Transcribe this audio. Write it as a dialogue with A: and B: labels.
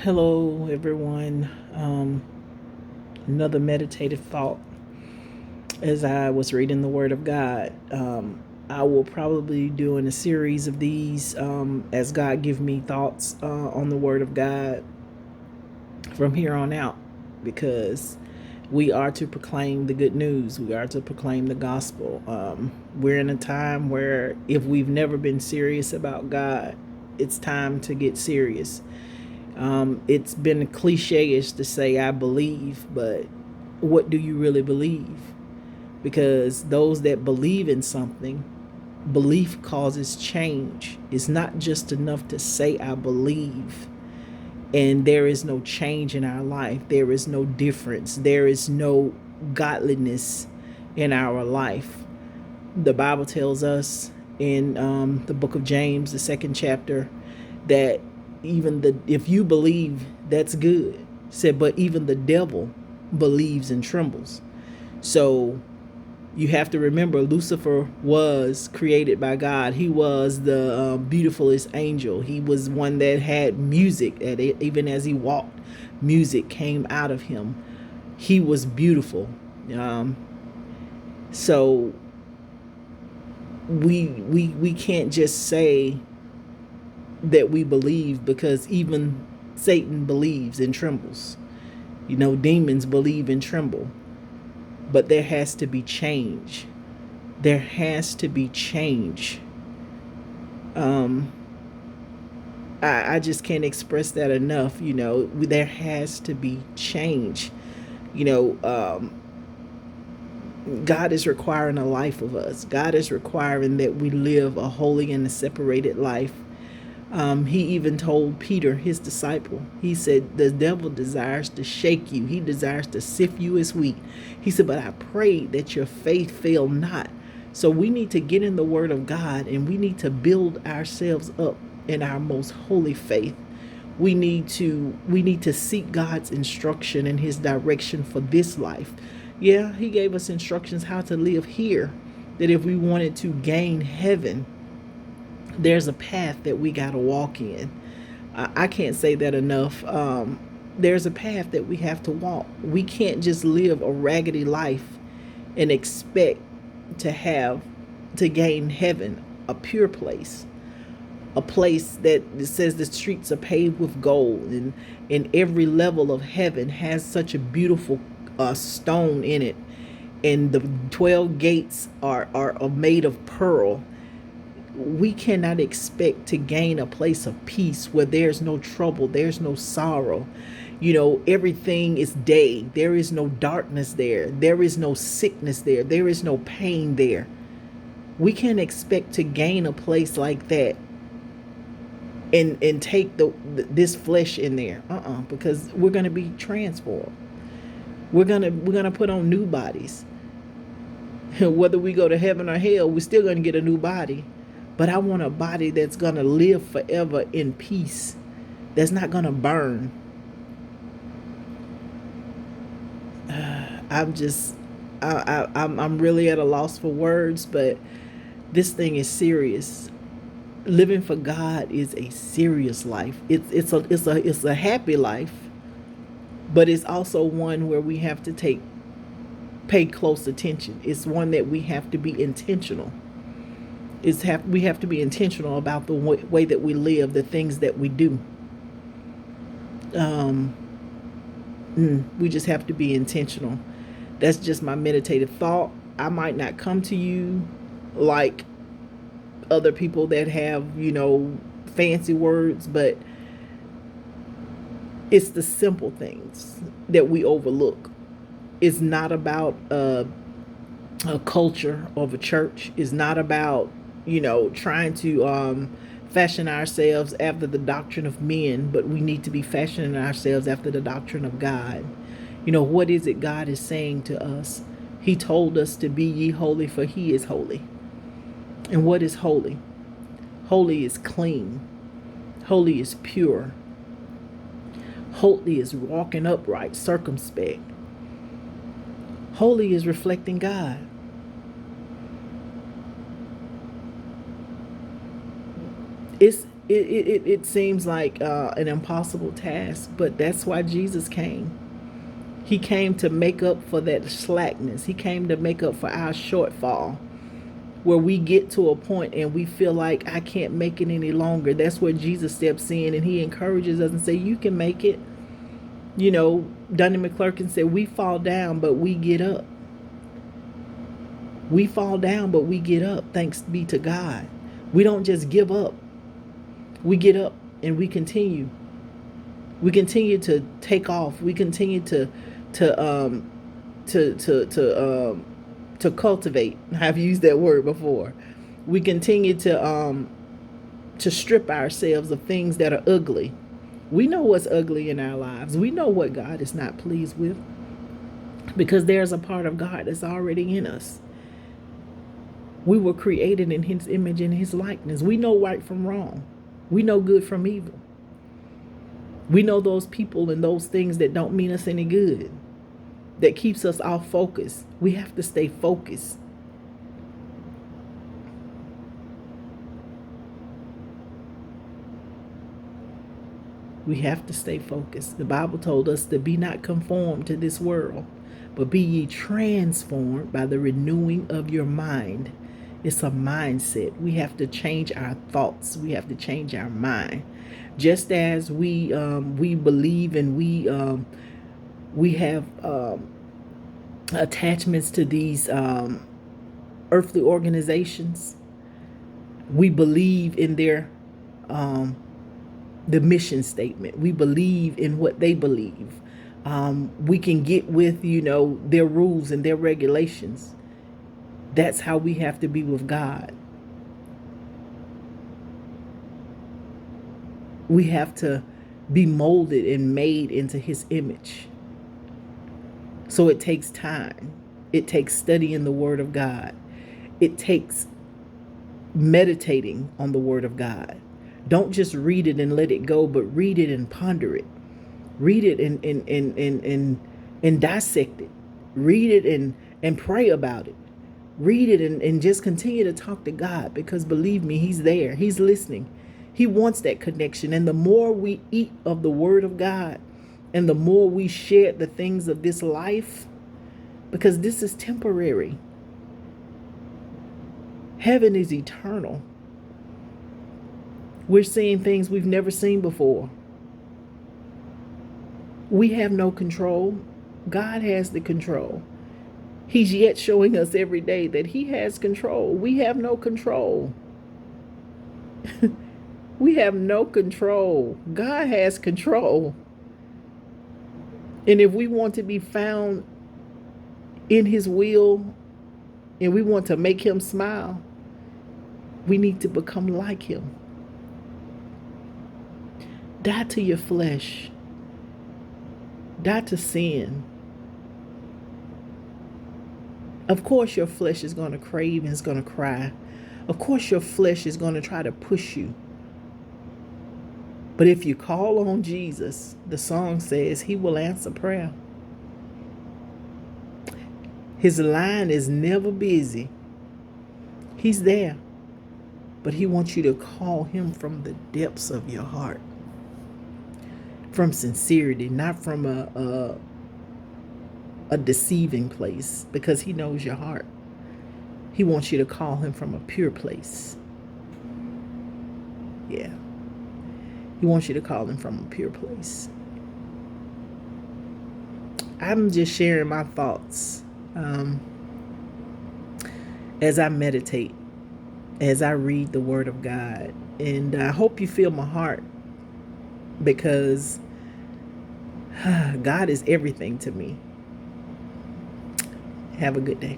A: Hello, everyone. Another meditative thought. As I was reading the Word of God, I will probably be doing a series of these as God give me thoughts on the Word of God from here on out, because we are to proclaim the good news. We are to proclaim the gospel. We're in a time where if we've never been serious about God, it's time to get serious. It's been cliche-ish to say I believe, but what do you really believe? Because those that believe in something, belief causes change. It's not just enough to say I believe and there is no change in our life. There is no difference. There is no godliness in our life. The Bible tells us in the book of James, the second chapter, that if you believe, that's good. It said, but even the devil believes and trembles. So you have to remember, Lucifer was created by God. He was the beautifulest angel. He was one that had music. Even as he walked, music came out of him. He was beautiful. So we can't just say that we believe, because even Satan believes and trembles. Demons believe and tremble. But there has to be change. There has to be change. I just can't express that enough. There has to be change. You know, God is requiring a life of us. God is requiring that we live a holy and a separated life. He even told Peter, his disciple, he said, the devil desires to shake you. He desires to sift you as wheat. He said, but I pray that your faith fail not. So we need to get in the Word of God, and we need to build ourselves up in our most holy faith. We need to seek God's instruction and his direction for this life. Yeah, he gave us instructions how to live here, that if we wanted to gain heaven, there's a path that we got to walk in. I can't say that enough. There's a path that we have to walk. We can't just live a raggedy life and expect to gain heaven, a pure place, a place that says the streets are paved with gold, and every level of heaven has such a beautiful stone in it, and the 12 gates are made of pearl. We cannot expect to gain a place of peace where there's no trouble, there's no sorrow. Everything is day. There is no darkness there. There is no sickness there. There is no pain there. We can't expect to gain a place like that and take this flesh in there. Because we're going to be transformed. We're going to put on new bodies. Whether we go to heaven or hell, we're still going to get a new body. But I want a body that's going to live forever in peace, that's not going to burn. I'm really at a loss for words, but this thing is serious. Living for God is a serious life. It's a happy life, but it's also one where we have to pay close attention. It's one that we have to be intentional. We have to be intentional about the way that we live, the things that we do. We just have to be intentional. That's just my meditative thought. I might not come to you like other people that have, fancy words, but it's the simple things that we overlook. It's not about a culture of a church. It's not about, trying to fashion ourselves after the doctrine of men, but we need to be fashioning ourselves after the doctrine of God. What is it God is saying to us? He told us to be ye holy, for he is holy. And what is holy? Holy is clean. Holy is pure. Holy is walking upright, circumspect. Holy is reflecting God. it seems like an impossible task, but that's why Jesus came. He came to make up for that slackness. He came to make up for our shortfall, where we get to a point and we feel like I can't make it any longer. That's where Jesus steps in and he encourages us and say, you can make it. You know, Dunning McClurkin said, we fall down, but we get up. We fall down, but we get up. Thanks be to God. We don't just give up. We get up and we continue. We continue to take off. We continue to cultivate. I've used that word before. We continue to strip ourselves of things that are ugly. We know what's ugly in our lives. We know what God is not pleased with, because there's a part of God that's already in us. We were created in his image and his likeness. We know right from wrong. We know good from evil. We know those people and those things that don't mean us any good, that keeps us off focus. We have to stay focused. We have to stay focused. The Bible told us to be not conformed to this world, but be ye transformed by the renewing of your mind. It's a mindset. We have to change our thoughts. We have to change our mind. Just as we believe and we have attachments to these earthly organizations. We believe in their the mission statement. We believe in what they believe. We can get with, their rules and their regulations. That's how we have to be with God. We have to be molded and made into his image. So it takes time. It takes studying the word of God. It takes meditating on the word of God. Don't just read it and let it go, but read it and ponder it. Read it and dissect it. Read it and pray about it. Read it and just continue to talk to God, because believe me, he's there. He's listening. He wants that connection. And the more we eat of the word of God, and the more we share the things of this life, because this is temporary. Heaven is eternal. We're seeing things we've never seen before. We have no control. God has the control. He's yet showing us every day that he has control. We have no control. We have no control. God has control. And if we want to be found in his will and we want to make him smile, we need to become like him. Die to your flesh. Die to sin. Of course your flesh is going to crave and it's going to cry. Of course your flesh is going to try to push you. But if you call on Jesus, the song says he will answer prayer. His line is never busy. He's there. But he wants you to call him from the depths of your heart. From sincerity, not from a deceiving place, because he knows your heart. He wants you to call him from a pure place. Yeah. He wants you to call him from a pure place. I'm just sharing my thoughts as I meditate, as I read the word of God. And I hope you feel my heart, because God is everything to me. Have a good day.